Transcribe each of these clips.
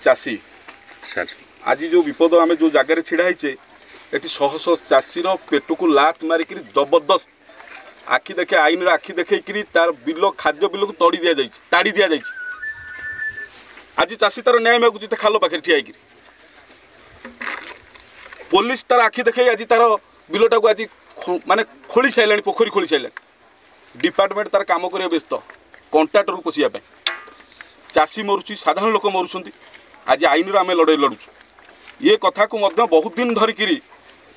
चाषी सर आज जो विपद आम जो जगह छिड़ा होचे ये शह शह चाषीर पेट को लात मारिक जबरदस्त आखि देखे आईन आखि देखी तार बिल खाद्य बिल को तड़ी दि जाए ताड़ी दि जाए। आज चाषी तार न्याय मागुची खाल पाखे ठिया पुलिस तार आखि देखे आज तार बिलटा को आज माने खोली सारे पोखरी खोली सारे डिपार्टमेंट तार काम कर व्यस्त कंट्राक्टर को पोषिया चाषी मरुची साधारण लोक मरुंच आज आईन आम लड़ाई लड़ुचु ये कथा को बहुत दिन धरिकी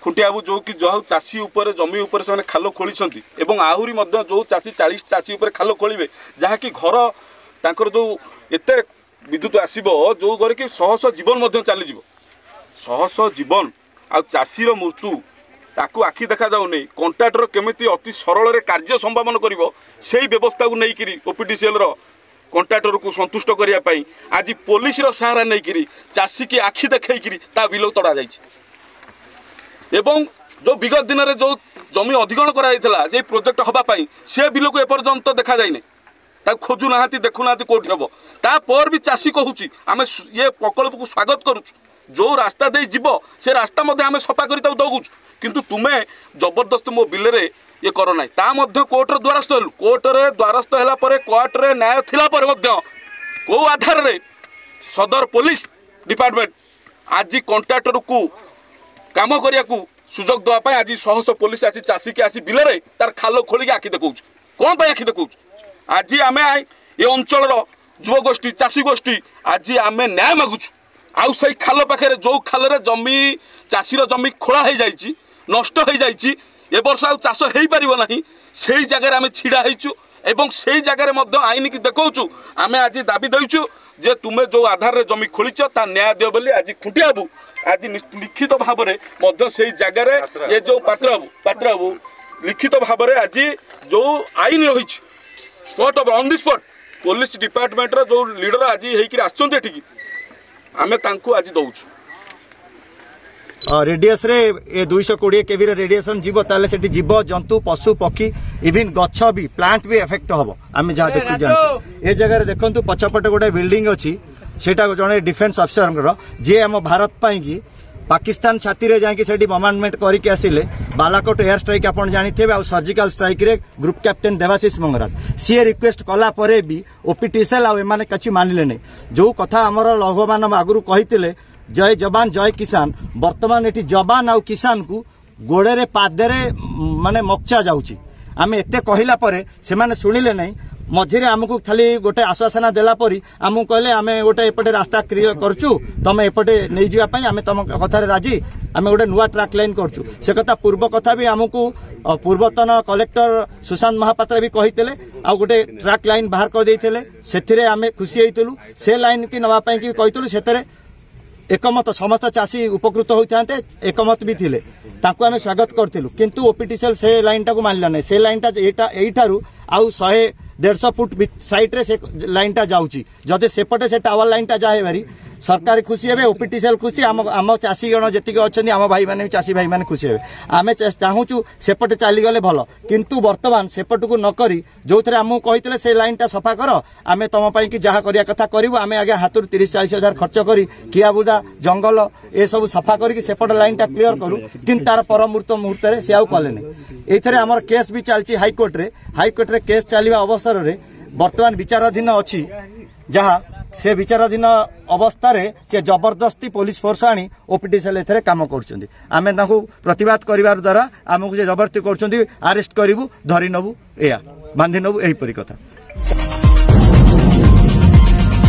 खुंटिया बाबू जो कि जो चाषी उपर जमी उपर से खाल खोली आहरी जो चाषी 40 चाषी उपर खाल खोलिए जहाँकि घर तांकर जो एते विद्युत आसब जो घर कि शह शह जीवन चलीज शह शह जीवन आ चाषीर मृत्यु ताकू आखि देखा जाऊनी कंट्राक्टर केमिति अति सरल कार्य संपादन करिवो सेही व्यवस्था को नहीं ओपीडीसीएल रो कंट्राक्टर को संतुष्ट करने आज पुलिस सहारा नहीं चाषी की आखि देखी बिल तड़ा एवं जो विगत दिन में जो जमी अधिग्रहण कराई प्रोजेक्ट हवापाई से बिल को एपर्यंत देखा जाए खोजुना देखुना कौटी हम तापर भी चाषी कहूँ आम ये प्रकल्प को स्वागत करुचु जो रास्ता दे जीव से रास्ता आम सफा कर दौचु किंतु तुम्हें जबरदस्त मो बिल रे ये कर ना कोर्टर द्वारस्थ हलु कोर्टर द्वारस्थ है कोर्टर न्याय थिला को आधार रे सदर पुलिस डिपार्टमेंट आज कंट्राक्टर को काम करने को सुजोग देवाई आज शह शह पुलिस आसी चाषी के आसी बिल रे तार खाल खोलिक आखि देखा कौन पर आखि देखा आज आम ये अंचल युवगोष्ठी चाषी गोष्ठी आज आम न्याय मागुचु आउ से खाल पाखे जो खाल जमी चाषीर जमी खोला हो जाए नष्ट हो जाए ए वर्ष आउ चाष हो पार ना से जगह आम छिड़ा होचु से जगह आईन की देखु आम आज दाबी देचु जे तुम्हें जो आधार रे जमी खोलीच ता न्याय दियो बोली आज खुंटिया बाबू आज लिखित भाव में से जगह ये जो पात्र बाबू लिखित भाव में आज जो आईन रही spot on the spot police department जो लीडर आज होकर आमे तांकु आज दउछु रेडियस रे ए 220 केवी रे रेडिएशन जीव ताले सेठी जीव जंतु पशु पक्षी इवन गच्छ भी प्लांट भी इफेक्ट हबो आमे जा देखु जान ए जगह रे देखंतु पछपटे गोटे बिल्डिंग अछि सेटा जने डिफेंस अफसर जे हम भारत पाई की पाकिस्तान छाती रे जाके सेठी बमांडमेंट करिके आसिले बालाकोट एयर स्ट्राइक आपण जानिथे आ सर्जिकल स्ट्राइक रे ग्रुप कैप्टन देवाशीष मंगराज सी रिक्वेस्ट कला परे भी ओपीटीसीएल आ एमाने कछि मानिले नै जो कथा हमर लघुमान आगुरु कहितिले जय जवान जय किसान वर्तमान एटी जवान आ किसान को गोड़े रे पादे रे माने मक्चा जाउची आमे एते कहिला परे से माने सुनिले नै मझिरे आमको खाली गोटे आश्वासना देला परी आमको कहले आमे गोटे एपटे रास्ता क्लियर करचु तमे एपटे नै जिवा पई आमे तम कथा रे राजी आमे गोटे नुवा ट्रैक लाइन करचु से कथा पूर्व कथा भी आमको पूर्वतन कलेक्टर सुशांत महापात्र भी कहितले आ गोटे ट्रैक लाइन बाहर कर देइथिले सेथिरे आमे खुशी हेइतलु से लाइन की नवा पई की कहितलु सेतरे एकमत समस्त चाषी उपकृत होते एकमत भी थिले ताकू आमे स्वागत करथिलु किंतु ओपीटीसीएल से लाइन टाको मानला नै से लाइन टा एठारू आउ 100-150 फुट साइड रे से लाइन टा जाउची जदे सेपटे से टावर लाइन टा जाए बारी सरकार खुशी हेबे ओपीटीसीएल खुशी आम चाषी गण जेतिक अछनी आम भाई माने चाषी भाई माने खुशी हेबे आमे चाहूचु सेपटे चली गले भलो किंतु वर्तमान सेपट को न करी जो थरे हमहु कहितले से लाइन टा सफा करो आमे तम पई कि जहा करिया कथा करिवो आमे आगे हातुर 30-40 हजार खर्च करी किया बुदा जंगल ए सब सफा करी सेपट लाइन टा क्लियर करू किंतु तार परमुहूर्त मुहूर्त रे से आउ कले नै एथरे हमर केस भी चलची हाईकोर्ट रे केस चलिबा अवसर रे वर्तमान विचाराधीन अछि जहा से विचाराधीन अवस्था रे से जबरदस्ती पुलिस फोर्स आनी ओपीटीसीएल एथरे काम करछन्ती आमे ताकू प्रतिवाद करिवार द्वारा आमको जे जबरदस्ती करछन्ती अरेस्ट करिवु धरि नबु एया बांधि नबु एही परि कथा।